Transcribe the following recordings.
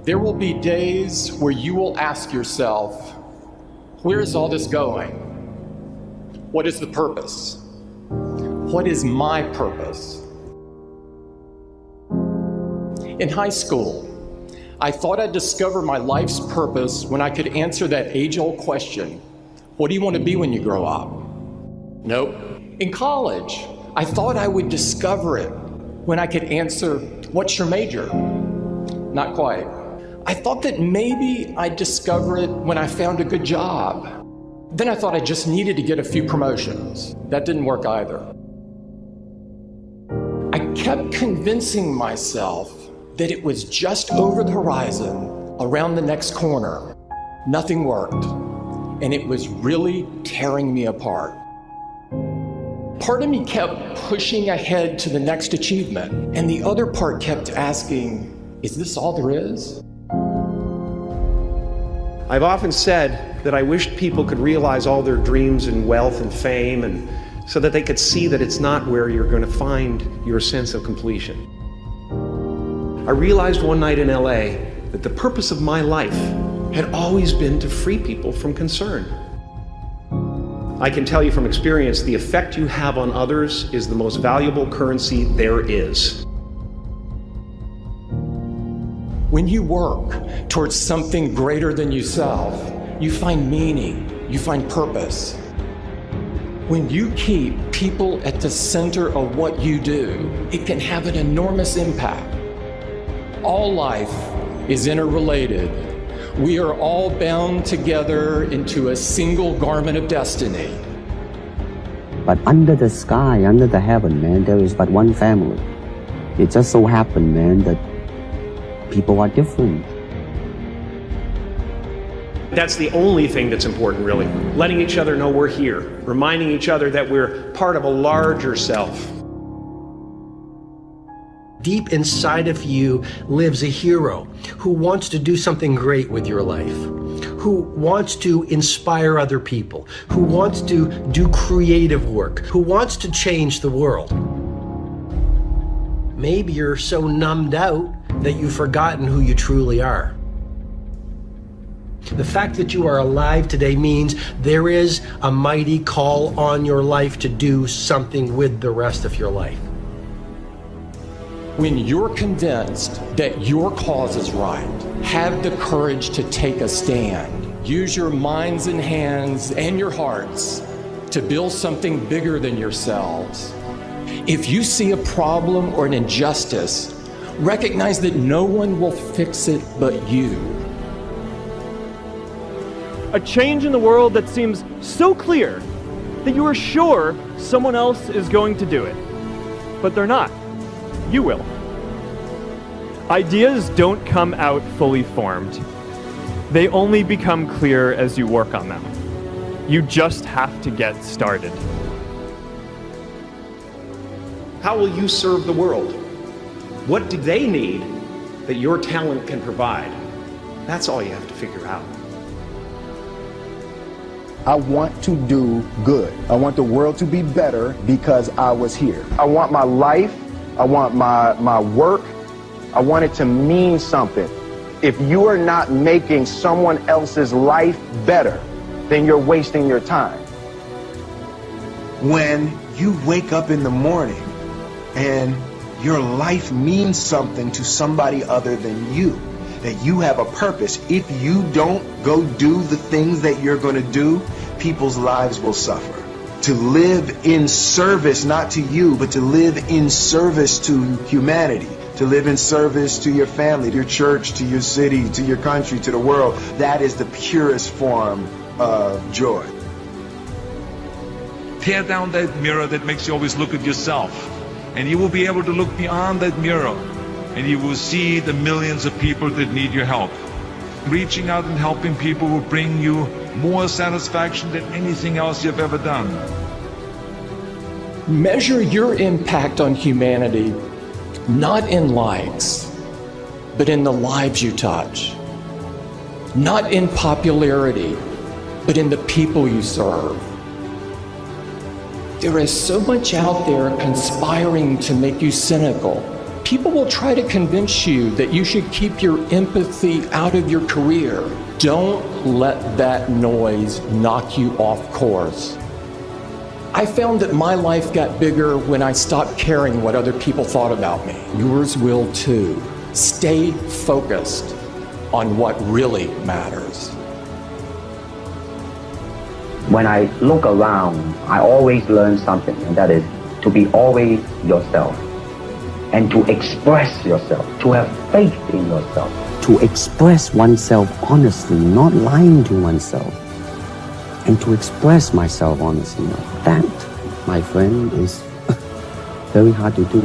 There will be days where you will ask yourself, where is all this going? What is the purpose? What is my purpose? In high school, I thought I'd discover my life's purpose when I could answer that age-old question, what do you want to be when you grow up? Nope. In college, I thought I would discover it when I could answer, what's your major? Not quite. I thought that maybe I'd discover it when I found a good job. Then I thought I just needed to get a few promotions. That didn't work either. I kept convincing myself that it was just over the horizon, around the next corner. Nothing worked, and it was really tearing me apart. Part of me kept pushing ahead to the next achievement, and the other part kept asking, is this all there is? I've often said that I wished people could realize all their dreams and wealth and fame, and so that they could see that it's not where you're going to find your sense of completion. I realized one night in LA that the purpose of my life had always been to free people from concern. I can tell you from experience, the effect you have on others is the most valuable currency there is. When you work towards something greater than yourself, you find meaning, you find purpose. When you keep people at the center of what you do, it can have an enormous impact. All life is interrelated. We are all bound together into a single garment of destiny. But under the sky, under the heaven, man, there is but one family. It just so happened, man, that people are different. That's the only thing that's important, really. Letting each other know we're here. Reminding each other that we're part of a larger self. Deep inside of you lives a hero who wants to do something great with your life, who wants to inspire other people, who wants to do creative work, who wants to change the world. Maybe you're so numbed out that you've forgotten who you truly are. The fact that you are alive today means there is a mighty call on your life to do something with the rest of your life. When you're convinced that your cause is right, have the courage to take a stand. Use your minds and hands and your hearts to build something bigger than yourselves. If you see a problem or an injustice, recognize that no one will fix it but you. A change in the world that seems so clear that you are sure someone else is going to do it, but they're not. You will. Ideas don't come out fully formed. They only become clear as you work on them. You just have to get started. How will you serve the world? What do they need that your talent can provide? That's all you have to figure out. I want to do good. I want the world to be better because I was here. I want my life, I want my work, I want it to mean something. If you are not making someone else's life better, then you're wasting your time. When you wake up in the morning and your life means something to somebody other than you, that you have a purpose. If you don't go do the things that you're going to do, people's lives will suffer. To live in service, not to you, but to live in service to humanity, to live in service to your family, to your church, to your city, to your country, to the world, that is the purest form of joy. Tear down that mirror that makes you always look at yourself, and you will be able to look beyond that mirror, and you will see the millions of people that need your help. Reaching out and helping people will bring you more satisfaction than anything else you've ever done. Measure your impact on humanity not in likes, but in the lives you touch. Not in popularity, but in the people you serve. There is so much out there conspiring to make you cynical. People will try to convince you that you should keep your empathy out of your career. Don't let that noise knock you off course. I found that my life got bigger when I stopped caring what other people thought about me. Yours will too. Stay focused on what really matters. When I look around, I always learn something, and that is to be always yourself and to express yourself, to have faith in yourself, to express oneself honestly, not lying to oneself, and to express myself honestly. That, my friend, is very hard to do.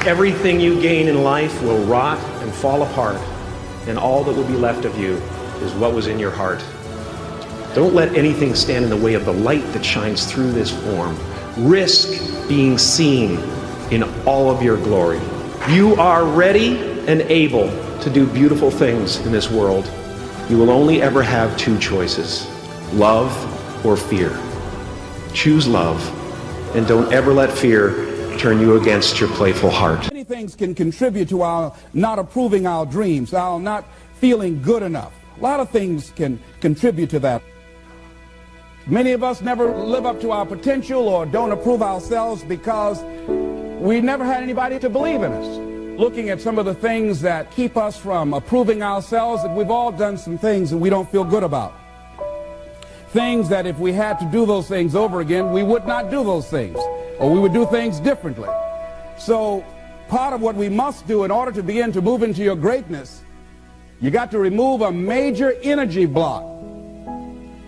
Everything you gain in life will rot and fall apart, and all that will be left of you is what was in your heart. Don't let anything stand in the way of the light that shines through this form. Risk being seen in all of your glory. You are ready and able to do beautiful things in this world. You will only ever have two choices, love or fear. Choose love, and don't ever let fear turn you against your playful heart. Many things can contribute to our not approving our dreams, our not feeling good enough. A lot of things can contribute to that. Many of us never live up to our potential or don't approve ourselves because we never had anybody to believe in us. Looking at some of the things that keep us from approving ourselves, that we've all done some things that we don't feel good about. Things that if we had to do those things over again, we would not do those things, or we would do things differently. So part of what we must do in order to begin to move into your greatness, you got to remove a major energy block,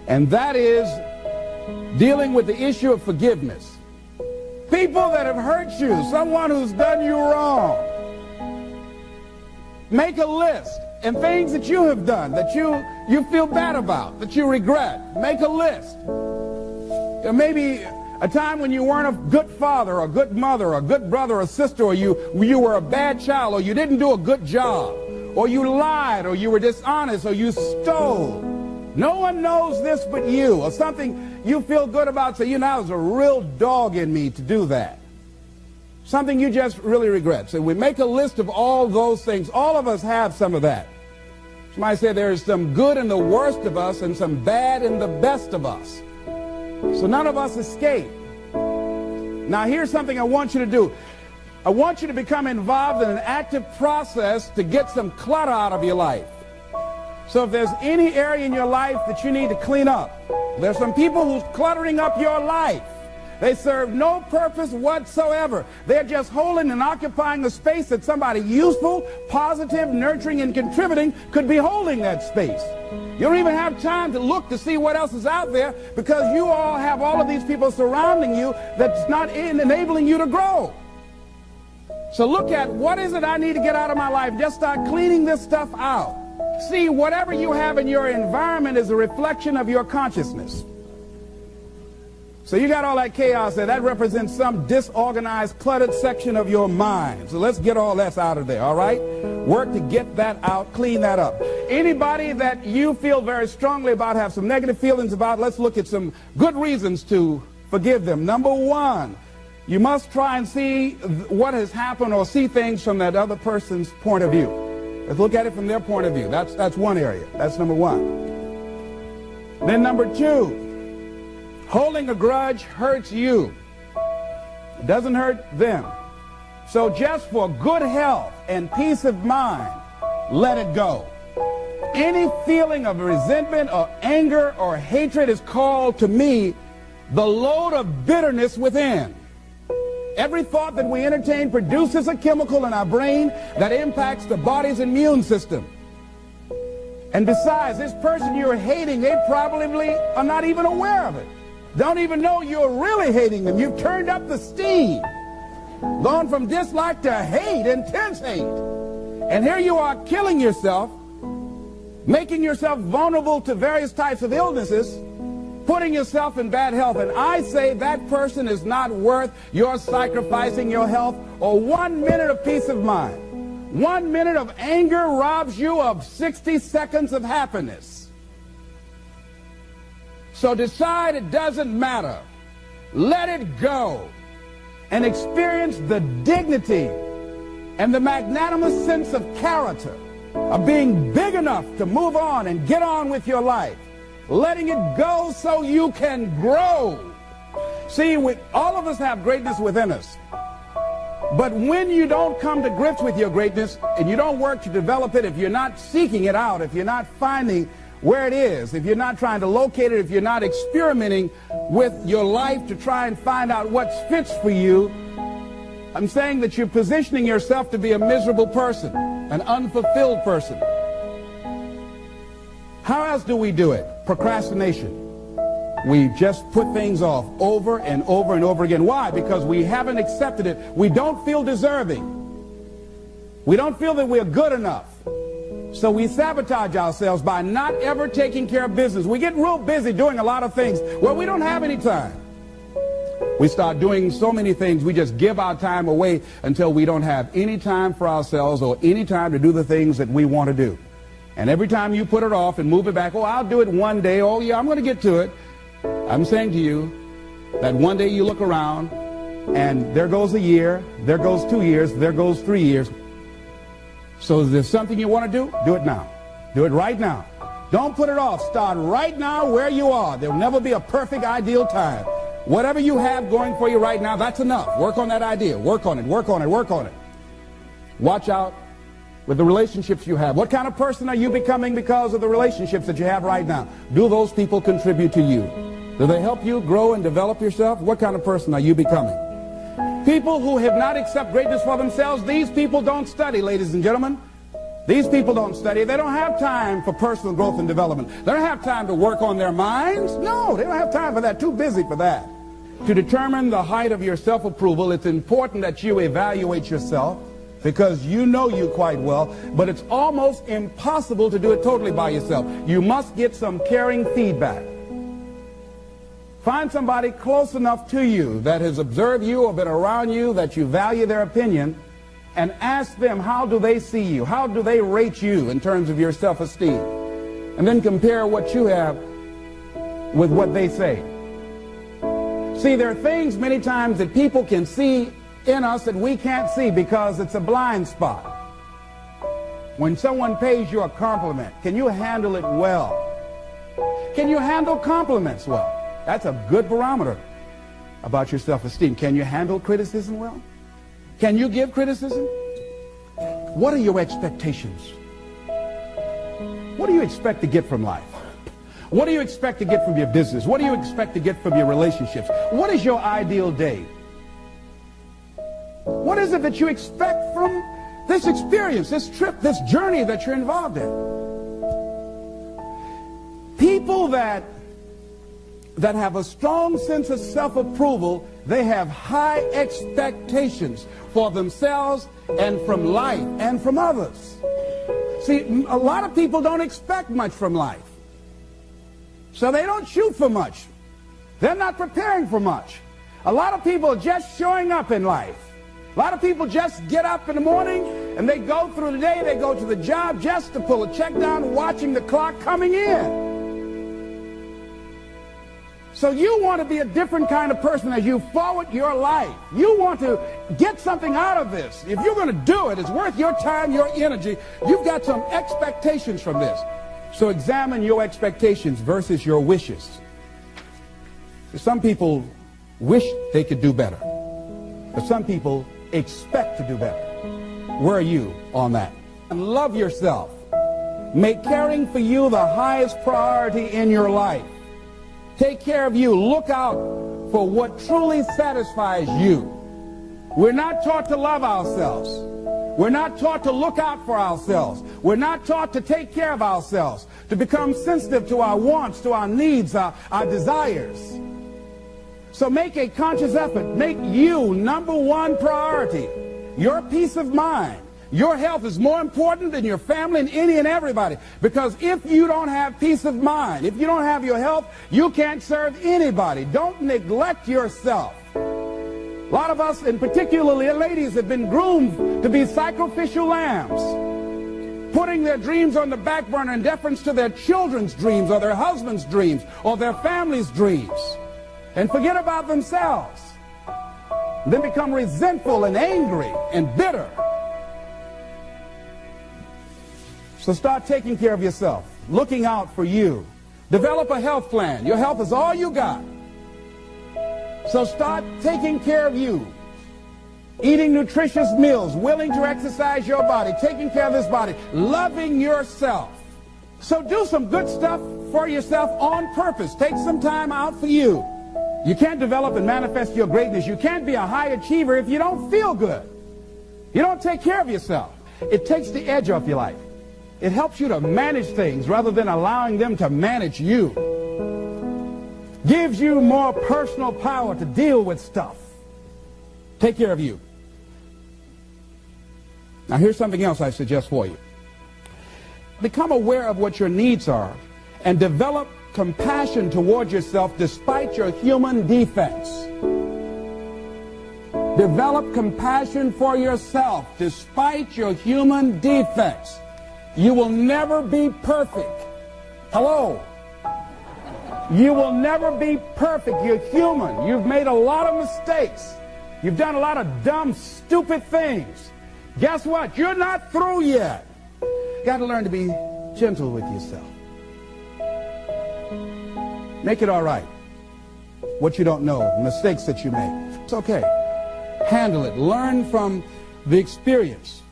and that is dealing with the issue of forgiveness. People that have hurt you, someone who's done you wrong, make a list, and things that you have done that you feel bad about, that you regret. Make a list. Maybe a time when you weren't a good father or a good mother or a good brother or sister, or you were a bad child, or you didn't do a good job, or you lied, or you were dishonest, or you stole. No one knows this but you, or something you feel good about, so you know, there's a real dog in me to do that. Something you just really regret. So we make a list of all those things. All of us have some of that. Somebody said there's some good in the worst of us and some bad in the best of us. So none of us escape. Now here's something I want you to do. I want you to become involved in an active process to get some clutter out of your life. So if there's any area in your life that you need to clean up, there's some people who's cluttering up your life. They serve no purpose whatsoever. They're just holding and occupying a space that somebody useful, positive, nurturing, and contributing could be holding that space. You don't even have time to look to see what else is out there because you all have all of these people surrounding you that's not enabling you to grow. So look at what is it I need to get out of my life. Just start cleaning this stuff out. See, whatever you have in your environment is a reflection of your consciousness. So you got all that chaos there. That represents some disorganized, cluttered section of your mind. So let's get all that out of there, all right? Work to get that out, clean that up. Anybody that you feel very strongly about, have some negative feelings about, let's look at some good reasons to forgive them. Number one, you must try and see what has happened or see things from that other person's point of view. Let's look at it from their point of view. That's one area. That's number one. Then number two, holding a grudge hurts you. It doesn't hurt them. So just for good health and peace of mind, let it go. Any feeling of resentment or anger or hatred is called to me the load of bitterness within. Every thought that we entertain produces a chemical in our brain that impacts the body's immune system. And besides, this person you're hating, they probably are not even aware of it. Don't even know you're really hating them. You've turned up the steam. Gone from dislike to hate, intense hate. And here you are killing yourself, making yourself vulnerable to various types of illnesses, putting yourself in bad health. And I say that person is not worth your sacrificing your health or 1 minute of peace of mind. 1 minute of anger robs you of 60 seconds of happiness. So decide it doesn't matter. Let it go. and experience the dignity and the magnanimous sense of character of being big enough to move on and get on with your life, letting it go so you can grow. See, all of us have greatness within us. But when you don't come to grips with your greatness and you don't work to develop it, if you're not seeking it out, if you're not finding where it is, if you're not trying to locate it, if you're not experimenting with your life to try and find out what fits for you, I'm saying that you're positioning yourself to be a miserable person, an unfulfilled person. How else do we do it? Procrastination. We just put things off over and over and over again. Why? Because we haven't accepted it. We don't feel deserving. We don't feel that we're good enough. So we sabotage ourselves by not ever taking care of business. We get real busy doing a lot of things where we don't have any time. We start doing so many things, we just give our time away until we don't have any time for ourselves or any time to do the things that we want to do. And every time you put it off and move it back, oh, I'll do it one day, oh yeah, I'm going to get to it. I'm saying to you that one day you look around and there goes a year, there goes 2 years, there goes 3 years. So if there's something you want to do it now. Do it right now. Don't put it off. Start right now where you are. There will never be a perfect, ideal time. Whatever you have going for you right now, that's enough. Work on that idea. Work on it, work on it, work on it. Watch out with the relationships you have. What kind of person are you becoming because of the relationships that you have right now? Do those people contribute to you? Do they help you grow and develop yourself? What kind of person are you becoming? People who have not accepted greatness for themselves, these people don't study, ladies and gentlemen. These people don't study. They don't have time for personal growth and development. They don't have time to work on their minds. No, they don't have time for that. Too busy for that. To determine the height of your self-approval, it's important that you evaluate yourself because you know you quite well, but it's almost impossible to do it totally by yourself. You must get some caring feedback. Find somebody close enough to you that has observed you or been around you that you value their opinion, and ask them, how do they see you? How do they rate you in terms of your self-esteem? And then compare what you have with what they say. See, there are things many times that people can see in us that we can't see because it's a blind spot. When someone pays you a compliment, can you handle it well? Can you handle compliments well? That's a good barometer about your self-esteem. Can you handle criticism well? Can you give criticism? What are your expectations? What do you expect to get from life? What do you expect to get from your business? What do you expect to get from your relationships? What is your ideal day? What is it that you expect from this experience, this trip, this journey that you're involved in? People that have a strong sense of self-approval, they have high expectations for themselves and from life and from others. See, a lot of people don't expect much from life. So they don't shoot for much. They're not preparing for much. A lot of people are just showing up in life. A lot of people just get up in the morning and they go through the day, they go to the job just to pull a check down, watching the clock coming in. So you want to be a different kind of person as you forward your life. You want to get something out of this. If you're going to do it, it's worth your time, your energy. You've got some expectations from this. So examine your expectations versus your wishes. Some people wish they could do better, but some people expect to do better. Where are you on that? And love yourself. Make caring for you the highest priority in your life. Take care of you. Look out for what truly satisfies you. We're not taught to love ourselves. We're not taught to look out for ourselves. We're not taught to take care of ourselves, to become sensitive to our wants, to our needs, our desires. So make a conscious effort. Make you number one priority. Your peace of mind. Your health is more important than your family and any and everybody. Because if you don't have peace of mind, if you don't have your health, you can't serve anybody. Don't neglect yourself. A lot of us, and particularly ladies, have been groomed to be sacrificial lambs, putting their dreams on the back burner in deference to their children's dreams or their husband's dreams or their family's dreams, and forget about themselves. then become resentful and angry and bitter. So start taking care of yourself, looking out for you. Develop a health plan. Your health is all you got. So start taking care of you. Eating nutritious meals, willing to exercise your body, taking care of this body, loving yourself. So do some good stuff for yourself on purpose. Take some time out for you. You can't develop and manifest your greatness. You can't be a high achiever if you don't feel good. You don't take care of yourself. It takes the edge off your life. It helps you to manage things rather than allowing them to manage you. Gives you more personal power to deal with stuff. Take care of you. Now here's something else I suggest for you. Become aware of what your needs are and develop compassion toward yourself despite your human defects. Develop compassion for yourself despite your human defects. You will never be perfect. Hello? You will never be perfect. You're human. You've made a lot of mistakes. You've done a lot of dumb, stupid things. Guess what? You're not through yet. Got to learn to be gentle with yourself. Make it all right. What you don't know, mistakes that you make. It's okay. Handle it. Learn from the experience.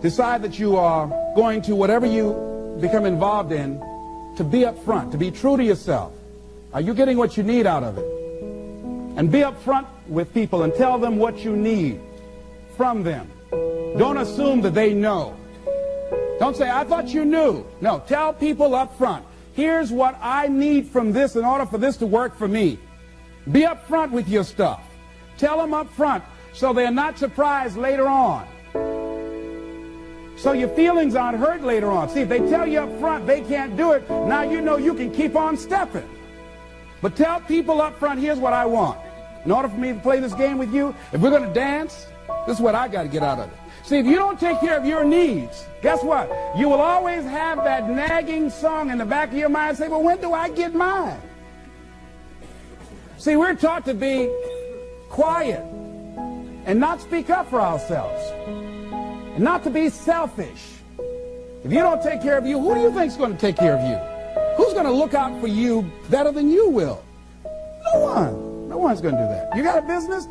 Decide that you are going to, whatever you become involved in, to be up front, to be true to yourself. Are you getting what you need out of it? And be up front with people and tell them what you need from them. Don't assume that they know. Don't say, I thought you knew. No, tell people up front, here's what I need from this in order for this to work for me. Be up front with your stuff. Tell them up front so they're not surprised later on. So your feelings aren't hurt later on. See, if they tell you up front they can't do it, now you know you can keep on stepping. But tell people up front, here's what I want. In order for me to play this game with you, if we're going to dance, this is what I got to get out of it. See, if you don't take care of your needs, guess what? You will always have that nagging song in the back of your mind say, well, when do I get mine? See, we're taught to be quiet and not speak up for ourselves and not to be selfish. If you don't take care of you, who do you think is going to take care of you? Who's going to look out for you better than you will? No one. No one's going to do that. You got a business?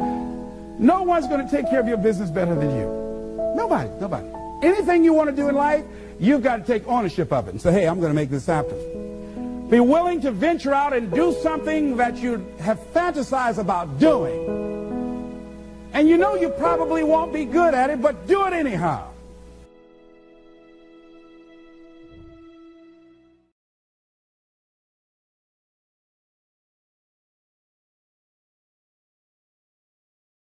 No one's going to take care of your business better than you. Nobody. Nobody. Anything you want to do in life, you've got to take ownership of it and say, hey, I'm going to make this happen. Be willing to venture out and do something that you have fantasized about doing. And you know you probably won't be good at it, but do it anyhow.